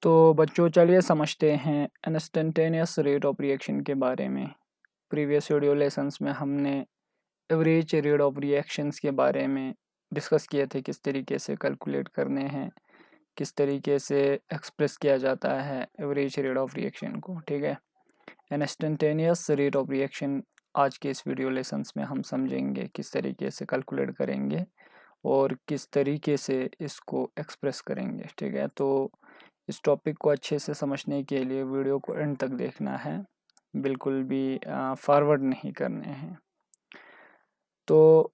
तो बच्चों चलिए समझते हैं इंस्टेंटेनियस रेट ऑफ रिएक्शन के बारे में। प्रीवियस वीडियो लेसन्स में हमने एवरेज रेट ऑफ रिएक्शंस के बारे में डिस्कस किए थे, किस तरीके से कैलकुलेट करने हैं, किस तरीके से एक्सप्रेस किया जाता है एवरेज रेट ऑफ रिएक्शन को। ठीक है, इंस्टेंटेनियस रेट ऑफ रिएक्शन आज के इस वीडियो लेसन्स में हम समझेंगे किस तरीके से कैलकुलेट करेंगे और किस तरीके से इसको एक्सप्रेस करेंगे। ठीक है, तो इस टॉपिक को अच्छे से समझने के लिए वीडियो को एंड तक देखना है, बिल्कुल भी फॉरवर्ड नहीं करने हैं। तो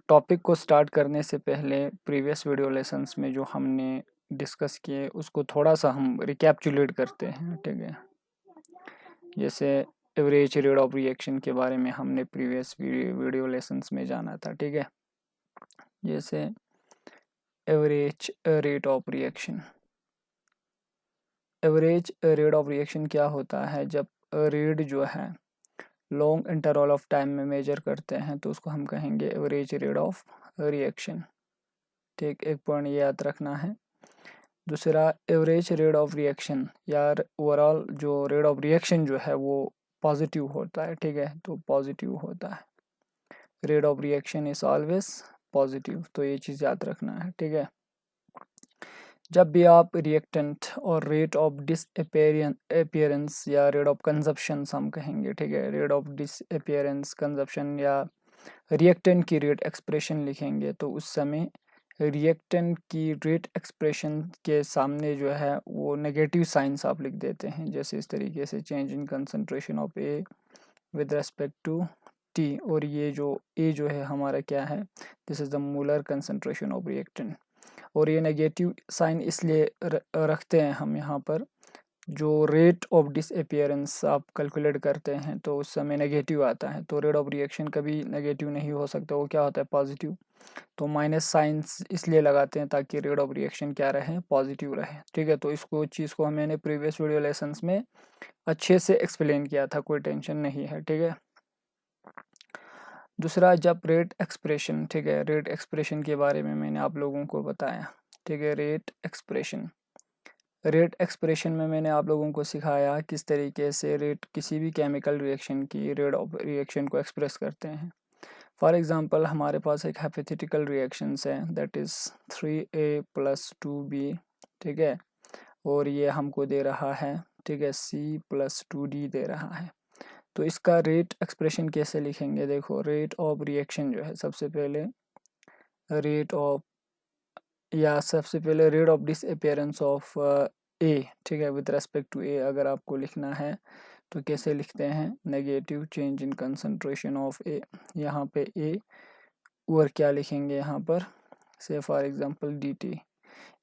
टॉपिक को स्टार्ट करने से पहले प्रीवियस वीडियो लेसन्स में जो हमने डिस्कस किए उसको थोड़ा सा हम रिकैप्चुलेट करते हैं। ठीक है, जैसे एवरेज रेट ऑफ रिएक्शन के बारे में हमने प्रीवियस वीडियो लेसन्स में जाना था। ठीक है, जैसे average rate of reaction, average rate of reaction क्या होता है? जब रेट जो है लॉन्ग इंटरवल ऑफ टाइम में मेजर करते हैं तो उसको हम कहेंगे एवरेज रेट ऑफ रिएक्शन। ठीक, एक पॉइंट ये याद रखना है। दूसरा, एवरेज रेट ऑफ रिएक्शन या ओवरऑल जो रेट ऑफ रिएक्शन जो है वो पॉजिटिव होता है। ठीक है, तो पॉजिटिव होता है, rate of reaction is always positive, तो ये चीज़ याद रखना है। ठीक है, जब भी आप रिएक्टेंट और रेट ऑफ डिसअपीयरेंस या रेट ऑफ कंजप्शन हम कहेंगे, ठीक है, रेट ऑफ डिसअपीयरेंस, कंजप्शन या रिएक्टेंट की रेट एक्सप्रेशन लिखेंगे तो उस समय रिएक्टेंट की रेट एक्सप्रेशन के सामने जो है वो नेगेटिव साइंस आप लिख देते हैं, जैसे इस तरीके से change in concentration of A with respect to T, और ये जो ए जो है हमारा क्या है, this is the molar concentration of reactant. और ये नेगेटिव साइन इसलिए रखते हैं हम यहाँ पर, जो रेट ऑफ डिसअपीयरेंस आप कैलकुलेट करते हैं तो उस समय नेगेटिव आता है, तो रेट ऑफ रिएक्शन कभी नेगेटिव नहीं हो सकता, वो क्या होता है, पॉजिटिव। तो माइनस साइंस इसलिए लगाते हैं ताकि रेट ऑफ रिएक्शन क्या रहे, पॉजिटिव रहे। ठीक है, तो इसको चीज़ को मैंने प्रीवियस वीडियो लेसन्स में अच्छे से एक्सप्लेन किया था, कोई टेंशन नहीं है। ठीक है, दूसरा, जब रेट एक्सप्रेशन, ठीक है, रेट एक्सप्रेशन के बारे में मैंने आप लोगों को बताया। ठीक है, रेट एक्सप्रेशन, रेट एक्सप्रेशन में मैंने आप लोगों को सिखाया किस तरीके से रेट किसी भी केमिकल रिएक्शन की रेट ऑफ रिएक्शन को एक्सप्रेस करते हैं। फॉर एग्जांपल हमारे पास एक हाइपोथेटिकल रिएक्शंस है, दैट इज़ 3A + 2B। ठीक है, और ये हमको दे रहा है, ठीक है, C + 2D दे रहा है। तो इसका रेट एक्सप्रेशन कैसे लिखेंगे? देखो, रेट ऑफ रिएक्शन जो है सबसे पहले रेट ऑफ, या सबसे पहले रेट ऑफ डिसअपीयरेंस ऑफ ए, ठीक है, विद रेस्पेक्ट टू ए अगर आपको लिखना है तो कैसे लिखते हैं, negative change in concentration of A. यहाँ पे ए और क्या लिखेंगे यहाँ पर, से फॉर एग्जांपल dt।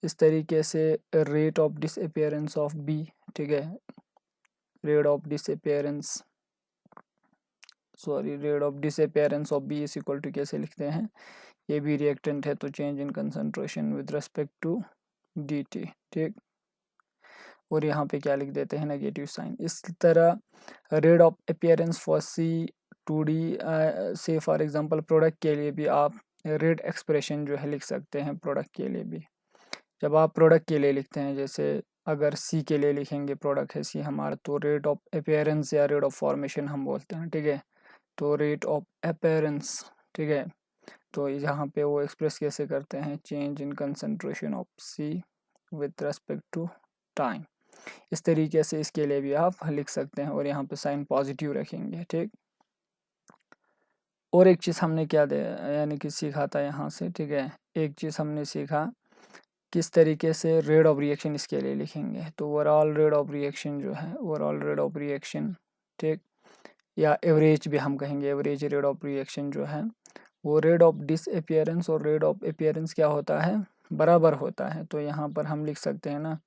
इस तरीके से rate of disappearance of B, ठीक है, rate of disappearance, rate of disappearance of B is equal to कैसे लिखते हैं, ये भी रिएक्टेंट है तो change in concentration with respect to dt। ठीक, और यहाँ पे क्या लिख देते हैं, नेगेटिव साइन। इस तरह rate of appearance for C2D से फॉर एग्जांपल प्रोडक्ट के लिए भी आप रेट एक्सप्रेशन जो है लिख सकते हैं प्रोडक्ट के लिए भी। जब आप प्रोडक्ट के लिए लिखते हैं, जैसे अगर C के लिए लिखेंगे, प्रोडक्ट है C हमारा, तो रेट ऑफ अपीयरेंस या रेट ऑफ फॉर्मेशन हम बोलते हैं। ठीक है, तो रेट ऑफ अपीयरेंस, ठीक है, तो यहाँ पे वो एक्सप्रेस कैसे करते हैं, change in concentration of C with respect to time. इस तरीके से इसके लिए भी आप लिख सकते हैं और यहाँ पे साइन पॉजिटिव रखेंगे। ठीक, और एक चीज़ हमने क्या दे यानी कि सीखा था यहाँ से। ठीक है, एक चीज़ हमने सीखा किस तरीके से रेट ऑफ रिएक्शन इसके लिए लिखेंगे, तो ओवरऑल रेट ऑफ रिएक्शन जो है, ओवरऑल रेट ऑफ रिएक्शन, ठीक, या एवरेज भी हम कहेंगे, एवरेज रेट ऑफ रिएक्शन जो है वो रेट ऑफ डिसअपीयरेंस और रेट ऑफ अपीयरेंस क्या होता है, बराबर होता है। तो यहाँ पर हम लिख सकते हैं ना,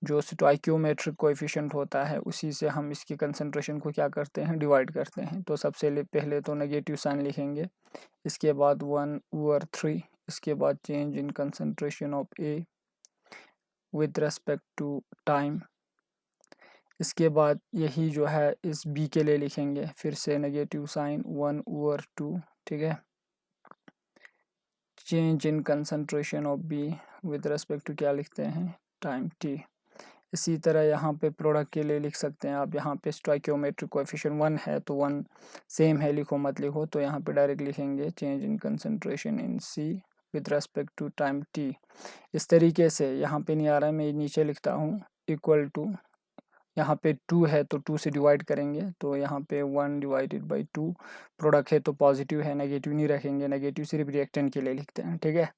जो स्टोइकियोमेट्रिक कोएफिशिएंट होता है उसी से हम इसकी कंसंट्रेशन को क्या करते हैं, डिवाइड करते हैं। तो सबसे पहले तो नेगेटिव साइन लिखेंगे, इसके बाद 1/3, इसके बाद change in concentration of A with respect to time, इसके बाद यही जो है इस बी के लिए लिखेंगे, फिर से नेगेटिव साइन 1/2। ठीक है, change in concentration of B with respect to क्या लिखते हैं, टाइम टी। इसी तरह यहाँ पे प्रोडक्ट के लिए लिख सकते हैं आप, यहाँ पे स्टोइकियोमेट्रिक कोएफिशिएंट 1 है तो 1 सेम है, लिखो मत लिखो, तो यहाँ पे डायरेक्ट लिखेंगे change in concentration in C with respect to time T. इस तरीके से यहाँ पे नहीं आ रहा है, मैं नीचे लिखता हूँ इक्वल टू, यहाँ पे 2 है तो 2 से डिवाइड करेंगे, तो यहाँ पे 1 डिवाइडेड बाई 2, प्रोडक्ट है तो पॉजिटिव है, नेगेटिव नहीं रखेंगे, नेगेटिव सिर्फ रिएक्टेंट के लिए लिखते हैं, ठीक है।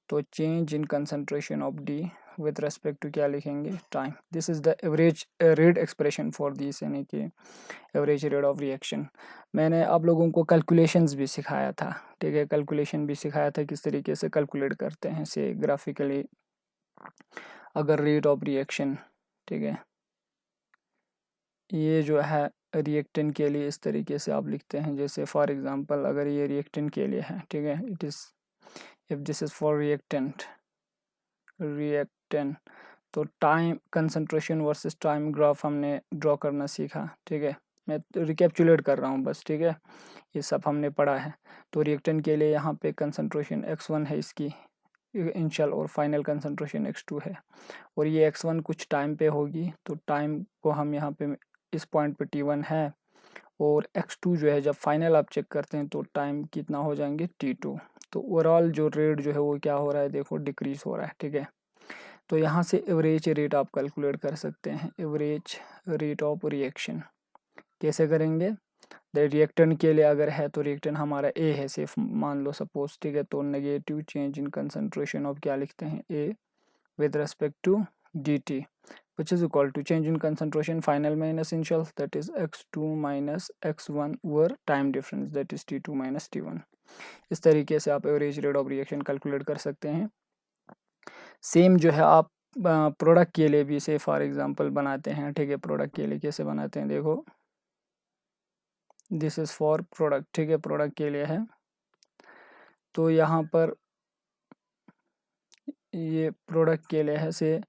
तो change in concentration of D with respect to क्या लिखेंगे, time. This is the average rate expression for this, यानी कि एवरेज रेट ऑफ रिएक्शन। मैंने आप लोगों को कैलकुलेशंस भी सिखाया था, ठीक है, कैलकुलेशन भी सिखाया था किस तरीके से कैलकुलेट करते हैं से ग्राफिकली, अगर रेट ऑफ रिएक्शन, ठीक है, ये जो है रिएक्टेंट के लिए इस तरीके से आप लिखते हैं, जैसे फॉर एग्जांपल अगर ये रिएक्टेंट के लिए है, ठीक है, it is if this is for reactant तो time concentration versus time graph हमने ड्रॉ करना सीखा, ठीक है, मैं रिकैप्चुलेट कर रहा हूँ बस, ठीक है, ये सब हमने पढ़ा है। तो रिएक्टेंट के लिए यहाँ पे कंसंट्रेशन x1 है, इसकी इनिशियल, और फाइनल कंसंट्रेशन x2 है, और ये x1 कुछ टाइम पे होगी, तो टाइम को हम यहाँ पे इस पॉइंट पे t1 है, और x2 जो है जब फाइनल आप चेक करते हैं तो टाइम कितना हो जाएंगे t2। तो ओवरऑल जो रेट जो है वो क्या हो रहा है, देखो डिक्रीज हो रहा है, ठीक है। तो यहाँ से एवरेज रेट आप कैलकुलेट कर सकते हैं, एवरेज रेट ऑफ रिएक्शन कैसे करेंगे, द रिएक्टेंट के लिए अगर है तो रिएक्टेंट हमारा ए है सिर्फ, मान लो सपोज, ठीक है, तो negative change in concentration of क्या लिखते हैं, ए with respect to dt, which is equal to change in concentration final minus initial, that is x2 minus x1 over time difference, that is t2 minus t1। इस तरीके से आप average rate of reaction calculate कर सकते हैं। Same जो है आप प्रोडक्ट के लिए भी से फॉर एग्जांपल बनाते हैं, ठीक है, प्रोडक्ट के लिए कैसे बनाते हैं, देखो दिस इज फॉर प्रोडक्ट, ठीक है, प्रोडक्ट के लिए है, तो यहाँ पर ये प्रोडक्ट के लिए है, से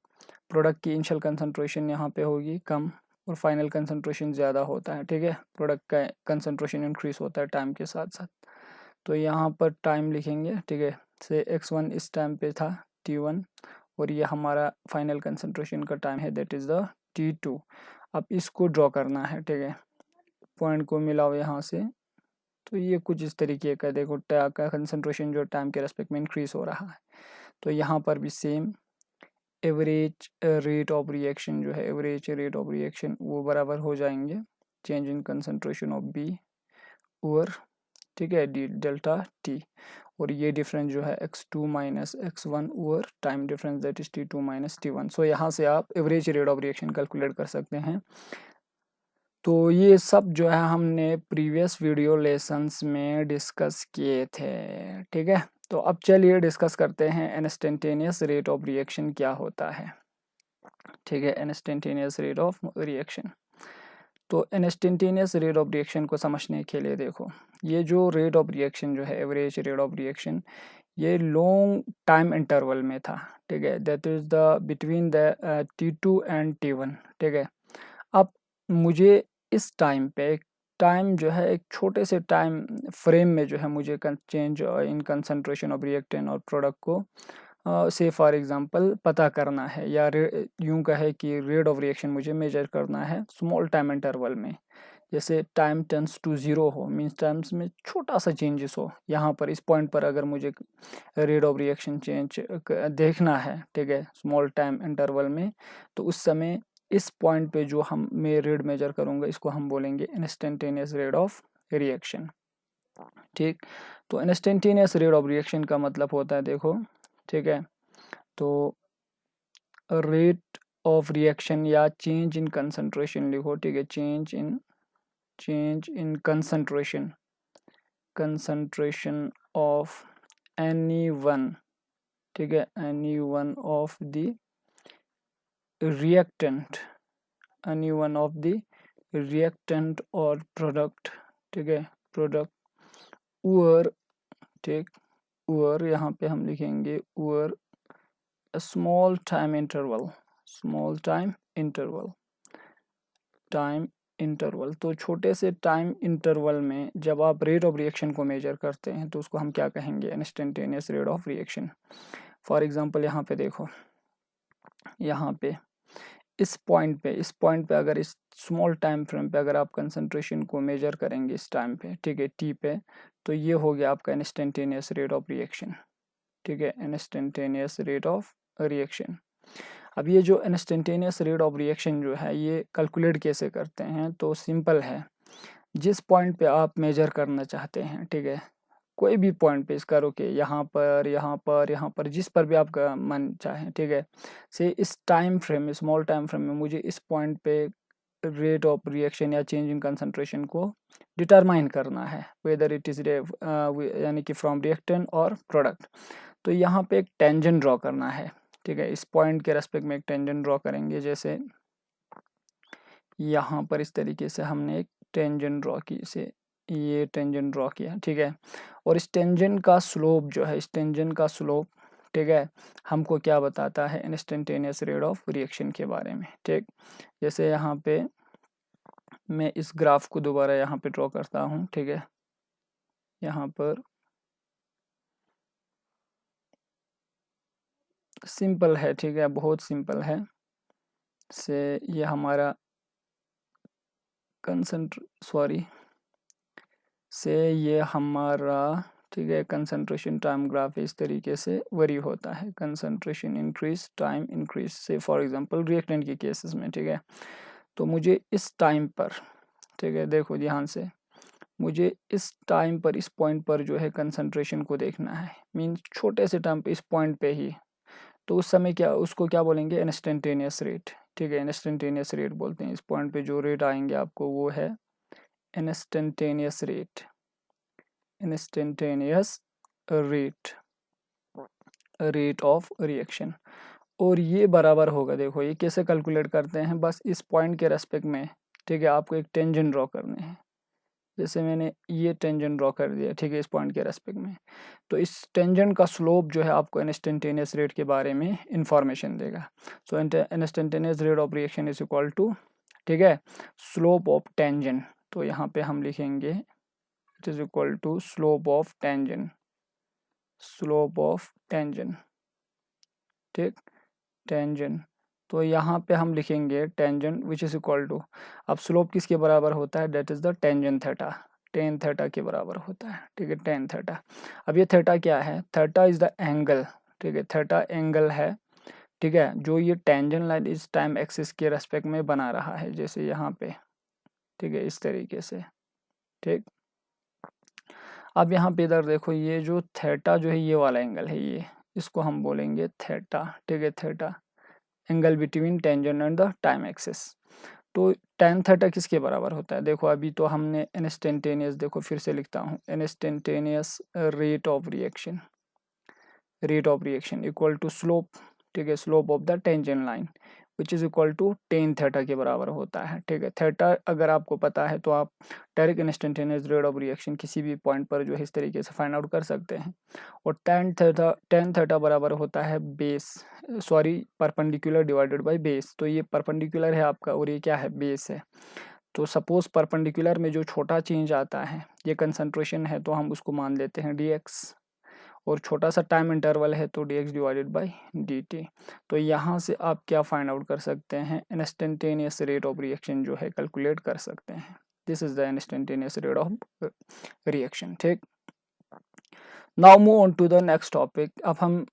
प्रोडक्ट की इनिशियल कंसंट्रेशन यहाँ पे होगी कम और फाइनल कंसंट्रेशन ज़्यादा होता है, ठीक है, प्रोडक्ट का कंसंट्रेशन इंक्रीज होता है टाइम के साथ साथ। तो यहाँ पर टाइम लिखेंगे, ठीक है, से x1 इस टाइम पे था t1, और ये हमारा फाइनल कंसंट्रेशन का टाइम है, दैट इज़ द t2। अब इसको ड्रॉ करना है, ठीक है, पॉइंट को मिलाओ यहाँ से, तो ये कुछ इस तरीके का, देखो का कंसंट्रेशन जो टाइम के रेस्पेक्ट में इंक्रीज हो रहा है। तो यहाँ पर भी same average rate of reaction जो है, एवरेज रेट ऑफ रिएक्शन वो बराबर हो जाएंगे change in concentration of B over, ठीक है, डी डेल्टा टी, और ये डिफरेंस जो है x2 minus x1 over time difference, that is t2 minus t1। सो यहाँ से आप average rate of reaction calculate कर सकते हैं। तो ये सब जो है हमने प्रीवियस वीडियो लेसन्स में डिस्कस किए थे, ठीक है। तो अब चलिए डिस्कस करते हैं इंस्टेंटेनियस रेट ऑफ रिएक्शन क्या होता है, ठीक है, इंस्टेंटेनियस रेट ऑफ रिएक्शन। तो इंस्टेंटेनियस रेट ऑफ रिएक्शन को समझने के लिए देखो, ये जो रेट ऑफ रिएक्शन जो है, एवरेज रेट ऑफ रिएक्शन, ये लॉन्ग टाइम इंटरवल में था, ठीक है, that is the between the t2 and t1, ठीक है। अब मुझे इस टाइम पे टाइम जो है एक छोटे से टाइम फ्रेम में जो है मुझे change in concentration of reactant और प्रोडक्ट को से फॉर एग्जांपल पता करना है, या यूं कहे कि रेट ऑफ रिएक्शन मुझे मेजर करना है स्मॉल टाइम इंटरवल में। जैसे टाइम टेंस टू ज़ीरो हो, मीन्स टाइम्स में छोटा सा चेंजेस हो, यहाँ पर इस पॉइंट पर अगर मुझे रेट ऑफ रिएक्शन चेंज देखना है, ठीक है, स्मॉल टाइम इंटरवल में, तो उस समय इस पॉइंट पे जो हम मैं रेट मेजर करूँगा इसको हम बोलेंगे इंस्टेंटेनियस रेट ऑफ रिएक्शन, ठीक। तो इंस्टेंटेनियस रेट ऑफ रिएक्शन का मतलब होता है, देखो, ठीक है, तो रेट ऑफ रिएक्शन या चेंज इन कंसंट्रेशन लिखो, ठीक है, change in concentration of any one, ठीक है, any one of the reactant, any one of the reactant और प्रोडक्ट, ठीक है, प्रोडक्ट ओवर, ठीक, ओवर यहाँ पे हम लिखेंगे over small time interval, small time interval. तो छोटे से टाइम इंटरवल में जब आप रेट ऑफ रिएक्शन को मेजर करते हैं तो उसको हम क्या कहेंगे, instantaneous rate of reaction. For example यहाँ पे देखो, यहाँ पे इस पॉइंट पे अगर इस स्मॉल टाइम फ्रेम पे अगर आप कंसंट्रेशन को मेजर करेंगे इस टाइम पे, ठीक है, टी पे, तो ये हो गया आपका इंस्टेंटेनियस रेट ऑफ रिएक्शन, ठीक है, इंस्टेंटेनियस रेट ऑफ रिएक्शन। अब ये जो इंस्टेंटेनियस रेट ऑफ रिएक्शन जो है ये कैलकुलेट कैसे करते हैं, तो सिंपल है, जिस पॉइंट पे आप मेजर करना चाहते हैं, ठीक है, कोई भी पॉइंट पे इसका रोके, यहाँ पर, यहाँ पर, यहाँ पर, जिस पर भी आपका मन चाहे, ठीक है, से इस टाइम फ्रेम में, स्मॉल टाइम फ्रेम में मुझे इस पॉइंट पे रेट ऑफ रिएक्शन या चेंज इन कंसंट्रेशन को डिटरमाइन करना है, वेदर इट इज यानी कि फ्रॉम रिएक्टेंट और प्रोडक्ट। तो यहाँ पे एक टेंजेंट ड्रॉ करना है, ठीक है, इस पॉइंट के रेस्पेक्ट में एक टेंजेंट ड्रॉ करेंगे, जैसे यहाँ पर इस तरीके से हमने एक टेंजेंट ड्रॉ की, इसे ये टेंजेंट ड्रॉ किया, ठीक है, और इस टेंजेंट का स्लोप जो है, इस टेंजेंट का स्लोप, ठीक है, हमको क्या बताता है, इंस्टेंटेनियस रेट ऑफ रिएक्शन के बारे में, ठीक। जैसे यहाँ पे मैं इस ग्राफ को दोबारा यहाँ पे ड्रॉ करता हूँ, ठीक है, यहाँ पर सिंपल है, ठीक है, बहुत सिंपल है, से ये हमारा ये हमारा, ठीक है, कंसंट्रेशन टाइम ग्राफ इस तरीके से वरी होता है, कंसंट्रेशन इंक्रीज, टाइम इंक्रीज, से फॉर एग्जांपल रिएक्टेंट के केसेस में, ठीक है। तो मुझे इस टाइम पर, ठीक है, देखो ध्यान से, मुझे इस टाइम पर, इस पॉइंट पर जो है कंसंट्रेशन को देखना है, मीन्स छोटे से टाइम पे इस पॉइंट पे ही, तो उस समय क्या, उसको क्या बोलेंगे, इंस्टेंटेनियस रेट, ठीक है, इंस्टेंटेनियस रेट बोलते हैं। इस पॉइंट पे जो रेट आएंगे आपको वो है instantaneous rate, instantaneous rate of reaction. और ये बराबर होगा, देखो ये कैसे कैलकुलेट करते हैं, बस इस पॉइंट के रेस्पेक्ट में, ठीक है, आपको एक टेंजेंट ड्रॉ करने हैं, जैसे मैंने ये टेंजेंट ड्रॉ कर दिया, ठीक है, इस पॉइंट के रेस्पेक्ट में, तो इस टेंजेंट का स्लोप जो है आपको इंस्टेंटेनियस रेट के बारे में इंफॉर्मेशन देगा। So instantaneous rate of reaction is equal to, ठीक है, स्लोप ऑफ टेंजेंट, तो यहाँ पे हम लिखेंगे it is equal to slope of tangent, slope of tangent, ठीक, टेंजेंट, तो यहाँ पे हम लिखेंगे tangent which is equal to, अब स्लोप किसके बराबर होता है, that is the tangent theta, tan theta के बराबर होता है, ठीक है, टेन थीटा। अब ये थीटा क्या है, थीटा इज द एंगल, ठीक है, थीटा एंगल है, ठीक है, जो ये टेंजेंट लाइन इस टाइम एक्सिस के रेस्पेक्ट में बना रहा है, जैसे यहाँ पे, ठीक है, इस तरीके से, ठीक। अब यहाँ पे इधर देखो, ये जो थीटा जो है ये वाला एंगल है, ये इसको हम बोलेंगे थीटा, ठीक है, theta angle between tangent and the time axis. तो टेन थीटा किसके बराबर होता है, देखो अभी तो हमने इंस्टेंटेनियस, देखो फिर से लिखता हूँ, instantaneous rate of reaction, rate of reaction equal to slope, ठीक है, slope of the tangent line which is equal to tan theta के बराबर होता है, ठीक है। थीटा अगर आपको पता है तो आप direct instantaneous rate of reaction किसी भी पॉइंट पर जो है इस तरीके से फाइंड आउट कर सकते हैं। और टेन थीटा बराबर होता है base, sorry, perpendicular divided by base, तो ये परपेंडिकुलर है आपका और ये क्या है, बेस है। तो सपोज परपेंडिकुलर में जो छोटा चेंज आता है, ये कंसंट्रेशन है, तो हम उसको मान लेते हैं dx, और छोटा सा टाइम इंटरवल है तो dx डिवाइडेड बाई dt। तो यहाँ से आप क्या फाइंड आउट कर सकते हैं, इंस्टेंटेनियस रेट ऑफ रिएक्शन जो है कैलकुलेट कर सकते हैं। This is the instantaneous rate of reaction, ठीक। Now move on to the next topic. अब हम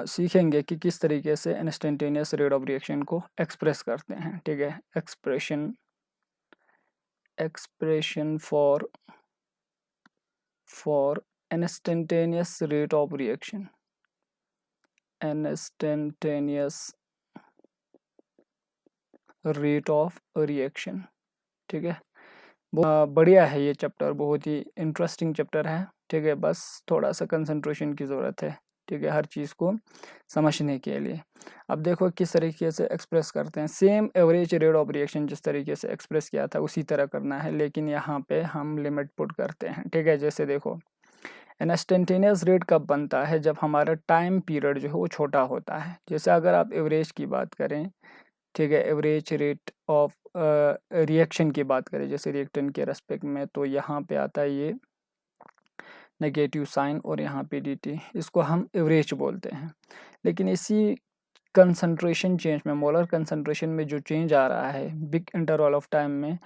सीखेंगे कि किस तरीके से इंस्टेंटेनियस रेट ऑफ रिएक्शन को एक्सप्रेस करते हैं, ठीक है, expression for instantaneous rate of reaction, instantaneous rate of reaction, ठीक है। बढ़िया है ये चैप्टर, बहुत ही इंटरेस्टिंग चैप्टर है, ठीक है, बस थोड़ा सा कंसंट्रेशन की ज़रूरत है, ठीक है, हर चीज़ को समझने के लिए। अब देखो किस तरीके से एक्सप्रेस करते हैं, same average rate of reaction जिस तरीके से एक्सप्रेस किया था उसी तरह करना है, लेकिन यहाँ पे हम लिमिट पुट करते हैं, ठीक है। जैसे देखो इंस्टेंटेनियस रेट कब बनता है, जब हमारा टाइम पीरियड जो है वो छोटा होता है। जैसे अगर आप एवरेज की बात करें, ठीक है, एवरेज रेट ऑफ रिएक्शन की बात करें, जैसे रिएक्टेंट के रेस्पेक्ट में, तो यहाँ पे आता है ये नेगेटिव साइन और यहाँ पे dt, इसको हम एवरेज बोलते हैं। लेकिन इसी कंसंट्रेशन चेंज में, मोलर कंसंट्रेशन में जो चेंज आ रहा है बिग इंटरवल ऑफ टाइम में,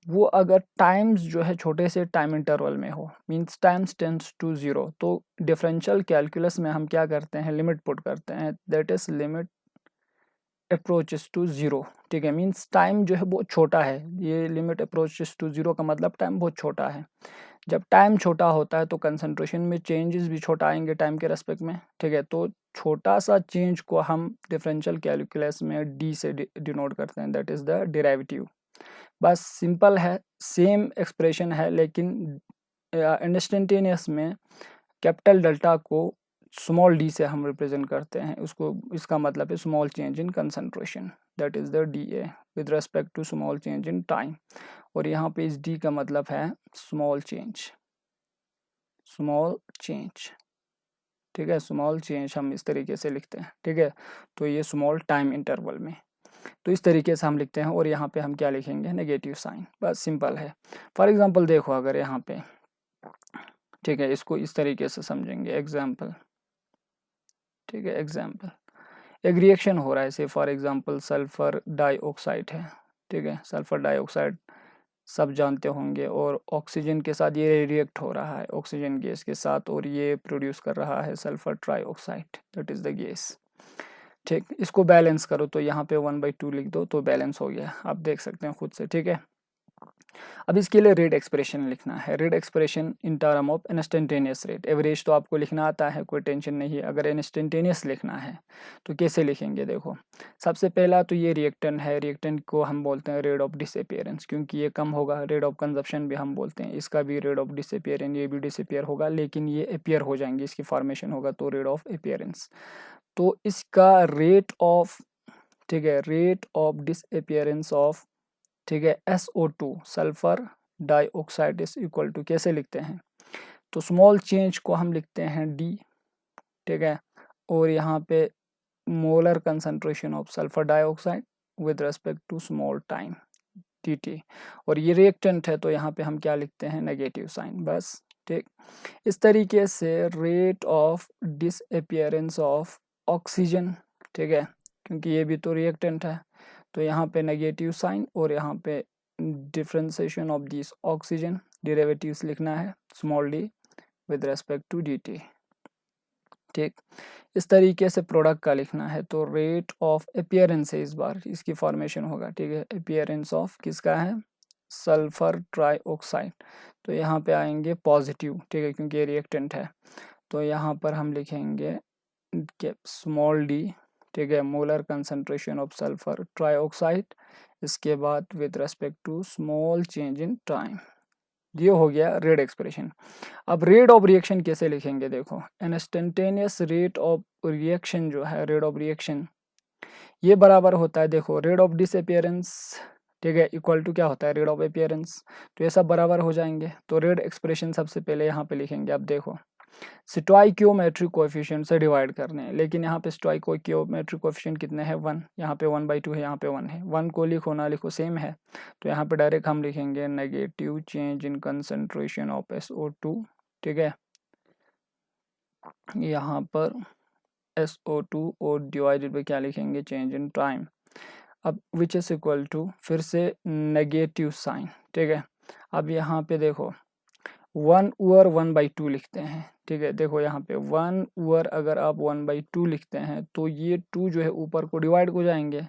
वो अगर टाइम्स जो है छोटे से टाइम इंटरवल में हो, means times tends to zero, तो डिफरेंशियल कैलकुलस में हम क्या करते हैं, लिमिट पुट करते हैं, that is limit approaches to zero. ठीक है, मींस टाइम जो है बहुत छोटा है, ये लिमिट अप्रोचेस टू जीरो का मतलब टाइम बहुत छोटा है। जब टाइम छोटा होता है तो कंसंट्रेशन में चेंजेस भी छोटा आएंगे टाइम के रेस्पेक्ट में। ठीक है, तो छोटा सा चेंज को हम डिफरेंशियल कैलकुलस में डी से डिनोट करते हैं, दैट इज द डेरिवेटिव। बस सिंपल है, सेम एक्सप्रेशन है, लेकिन इंस्टेंटेनियस में कैपिटल डेल्टा को स्मॉल डी से हम रिप्रेजेंट करते हैं उसको, इसका मतलब है small change in concentration, that is the D A with respect to small change in time. और यहाँ पे इस डी का मतलब है स्मॉल चेंज, स्मॉल चेंज। ठीक है, स्मॉल चेंज हम इस तरीके से लिखते हैं। ठीक है, तो ये स्मॉल टाइम इंटरवल में, तो इस तरीके से हम लिखते हैं। और यहाँ पे हम क्या लिखेंगे, नेगेटिव साइन, बस सिंपल है। फॉर एग्जांपल देखो, अगर यहाँ पे, ठीक है, इसको इस तरीके से समझेंगे, एग्जांपल। ठीक है, एग्जांपल, एक रिएक्शन हो रहा है, से फॉर एग्जांपल सल्फर डाइऑक्साइड है। ठीक है, सल्फर डाइऑक्साइड सब जानते होंगे, और ऑक्सीजन के साथ ये रिएक्ट हो रहा है, ऑक्सीजन गैस के साथ, और ये प्रोड्यूस कर रहा है sulphur trioxide, that is the gas. ठीक, इसको बैलेंस करो, तो यहाँ पे 1/2 लिख दो, तो बैलेंस हो गया, आप देख सकते हैं खुद से। ठीक है, अब इसके लिए रेट एक्सप्रेशन लिखना है, rate expression in term of instantaneous rate. Average तो आपको लिखना आता है, कोई टेंशन नहीं है। अगर इंस्टेंटेनियस लिखना है तो कैसे लिखेंगे, देखो, सबसे पहला तो ये रिएक्टेंट है, रिएक्टेंट को हम बोलते हैं रेट ऑफ डिसअपियरेंस, क्योंकि ये कम होगा। रेट ऑफ कंजप्शन भी हम बोलते हैं, इसका भी रेट ऑफ डिसअपियरेंस, ये भी डिसअपियर होगा, लेकिन ये अपियर हो जाएंगे, इसकी फॉर्मेशन होगा, तो रेट ऑफ अपियरेंस। तो इसका रेट ऑफ, ठीक है, रेट ऑफ डिसअपियरेंस ऑफ, ठीक है, SO2 sulphur dioxide is equal to, कैसे लिखते हैं, तो स्मॉल चेंज को हम लिखते हैं डी। ठीक है, और यहाँ पे molar concentration of sulphur dioxide with respect to small time, dt। और ये रिएक्टेंट है, तो यहाँ पे हम क्या लिखते हैं, नेगेटिव साइन, बस। ठीक, इस तरीके से rate of disappearance of oxygen, ठीक है, क्योंकि ये भी तो रिएक्टेंट है, तो यहाँ पे नेगेटिव साइन, और यहाँ पे differentiation of this oxygen, derivatives लिखना है small D with respect to dt। ठीक, इस तरीके से प्रोडक्ट का लिखना है, तो रेट ऑफ अपियरेंस है, इस बार इसकी फॉर्मेशन होगा। ठीक है, अपियरेंस ऑफ किसका है, सल्फर ट्राइऑक्साइड, तो यहाँ पे आएंगे पॉजिटिव। ठीक है, क्योंकि ये रिएक्टेंट है, तो यहाँ पर हम लिखेंगे स्मॉल डी। ठीक है, molar concentration of sulphur trioxide, इसके बाद with respect to small change in time. ये हो गया रेट एक्सप्रेशन। अब रेट ऑफ रिएक्शन कैसे लिखेंगे, देखो, इंस्टेंटेनियस रेट ऑफ रिएक्शन जो है, रेट ऑफ रिएक्शन ये बराबर होता है, देखो, रेट ऑफ डिसअपियरेंस, ठीक है, इक्वल टू क्या होता है, रेट ऑफ अपियरेंस, तो ये सब बराबर हो जाएंगे। तो रेट एक्सप्रेशन सबसे पहले यहाँ पे लिखेंगे। अब देखो, स्टोइकियोमेट्रिक कोएफिशिएंट से डिवाइड करने हैं, लेकिन यहाँ पे स्टोइकियोमेट्रिक कोएफिशिएंट कितने हैं, 1, यहाँ पे 1/2 है, यहाँ पे 1 है। 1 को लिखो ना लिखो सेम है, तो यहाँ पे डायरेक्ट हम लिखेंगे negative change in concentration of SO2। ठीक है, यहाँ पर SO2 और डिवाइडेड बाई क्या लिखेंगे, चेंज इन टाइम। अब विच इज इक्वल टू, फिर से नेगेटिव साइन। ठीक है, अब यहाँ पे देखो 1 ओवर 1/2 लिखते हैं। ठीक है, देखो यहाँ पे 1 ओवर अगर आप 1/2 लिखते हैं, तो ये 2 जो है ऊपर को डिवाइड हो जाएंगे,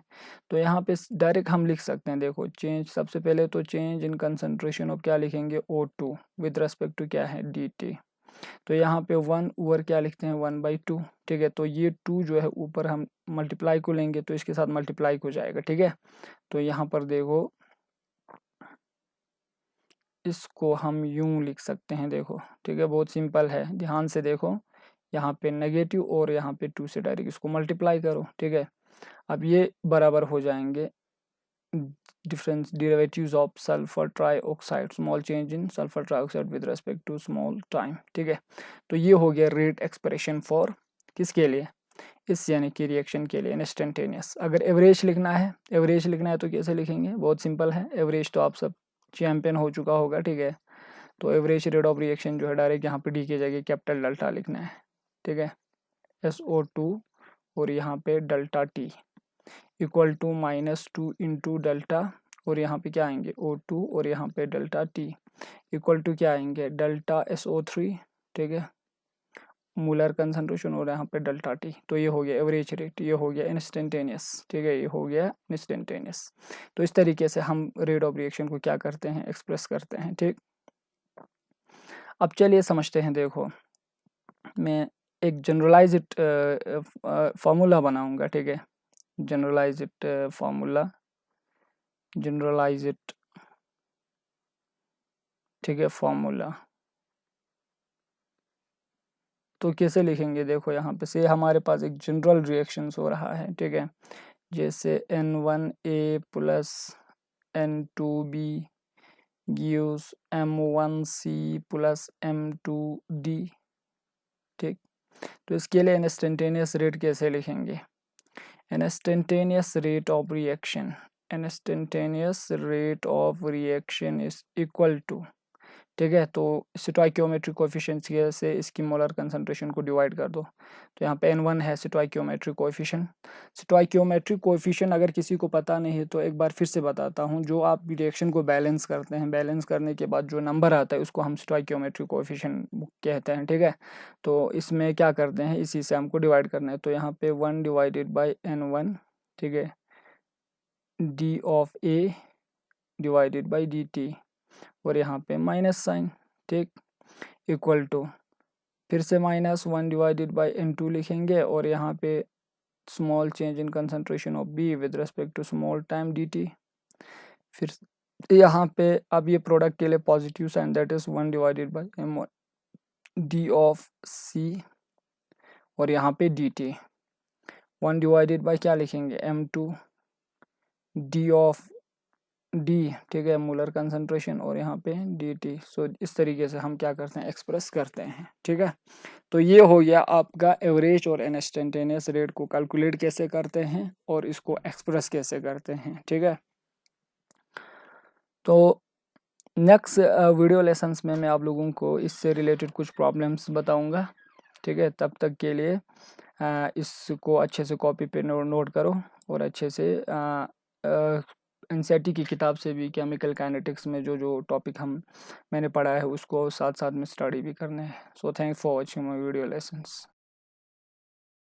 तो यहाँ पे डायरेक्ट हम लिख सकते हैं। देखो, चेंज सबसे पहले तो चेंज इन कंसंट्रेशन ऑफ क्या लिखेंगे, O2 विद रेस्पेक्ट टू क्या है, dt। तो यहाँ पे 1 ओवर क्या लिखते हैं, 1/2। ठीक है, तो ये 2 जो है ऊपर हम मल्टीप्लाई को लेंगे, तो इसके साथ मल्टीप्लाई हो जाएगा। ठीक है, तो यहाँ पर देखो, इसको हम यूं लिख सकते हैं, देखो। ठीक है, बहुत सिंपल है, ध्यान से देखो, यहाँ पे नेगेटिव और यहाँ पे 2 से डायरेक्ट इसको मल्टीप्लाई करो। ठीक है, अब ये बराबर हो जाएंगे difference derivatives of sulphur trioxide, small change in sulphur trioxide with respect to small time. ठीक है, तो ये हो गया रेट एक्सप्रेशन फॉर किसके लिए, इस यानी कि रिएक्शन के लिए इंस्टेंटेनियस। अगर एवरेज लिखना है, एवरेज लिखना है तो कैसे लिखेंगे, बहुत सिंपल है, एवरेज तो आप सब चैंपियन हो चुका होगा। ठीक है, तो एवरेज रेट ऑफ रिएक्शन जो है डायरेक्ट यहाँ पे डी की जगह कैपिटल डेल्टा लिखना है। ठीक है, SO2 और यहाँ पे delta T equal to -2 into delta, और यहाँ पे क्या आएंगे O2, और यहाँ पे डेल्टा टी इक्वल टू क्या आएंगे डेल्टा SO3, ठीक है, मूलर कंसंट्रेशन, और यहाँ पे डेल्टा टी। तो ये हो गया एवरेज रेट, ये हो गया इंस्टेंटेनियस, ठीक है, ये हो गया इंस्टेंटेनियस। तो इस तरीके से हम रेट ऑफ रिएक्शन को क्या करते हैं, एक्सप्रेस करते हैं, ठीक। अब चलिए समझते हैं। देखो मैं एक जनरलाइज्ड फार्मूला बनाऊंगा, ठीक है, जनरलाइज्ड फार्मूला, जनरलाइज्ड, ठीक है, फार्मूला। तो कैसे लिखेंगे, देखो यहाँ पे से हमारे पास एक जनरल रिएक्शंस हो रहा है, ठीक है, जैसे N1A plus N2B gives M1C plus M2D, ठीक। तो इसके लिए इंस्टेंटेनियस रेट कैसे लिखेंगे, instantaneous rate of reaction, instantaneous rate of reaction is equal to, ठीक है, तो स्टोइकियोमेट्रिक कोएफिशिएंट से इसकी मोलर कंसंट्रेशन को डिवाइड कर दो। तो यहाँ पे N1 है स्टोइकियोमेट्रिक कोएफिशिएंट। स्टोइकियोमेट्रिक कोएफिशिएंट अगर किसी को पता नहीं है तो एक बार फिर से बताता हूँ, जो आप रिएक्शन को बैलेंस करते हैं, बैलेंस करने के बाद जो नंबर आता है उसको हम स्टोइकियोमेट्रिक कोएफिशिएंट कहते हैं, ठीक है। तो इसमें क्या करते हैं, इसी से हमको डिवाइड करना है। तो यहाँ पे 1 डिवाइडेड बाई N1, ठीक है, D of A divided by D T, और यहाँ पे माइनस साइन, ठीक, इक्वल टू फिर से -1 डिवाइडेड बाई N2 लिखेंगे, और यहाँ पे small change in concentration of B with respect to small time dt। फिर यहाँ पे अब ये प्रोडक्ट के लिए positive sign, that is 1 divided by M1 D of C, और यहाँ पे dt 1 डिवाइडेड बाई क्या लिखेंगे M2 D ऑफ D, ठीक है, मूलर कंसंट्रेशन, और यहाँ पे dt। सो इस तरीके से हम क्या करते हैं, एक्सप्रेस करते हैं, ठीक है। तो ये हो गया आपका एवरेज और इंस्टेंटेनियस रेट को कैलकुलेट कैसे करते हैं और इसको एक्सप्रेस कैसे करते हैं, ठीक है। तो नेक्स्ट वीडियो लेसन्स में मैं आप लोगों को इससे रिलेटेड कुछ प्रॉब्लम्स बताऊंगा, ठीक है। तब तक के लिए इसको अच्छे से कॉपी पे नोट करो, और अच्छे से एनसीईआरटी की किताब से भी केमिकल काइनेटिक्स में जो टॉपिक मैंने पढ़ा है उसको साथ साथ में स्टडी भी करना है। So thanks for watching my video lessons.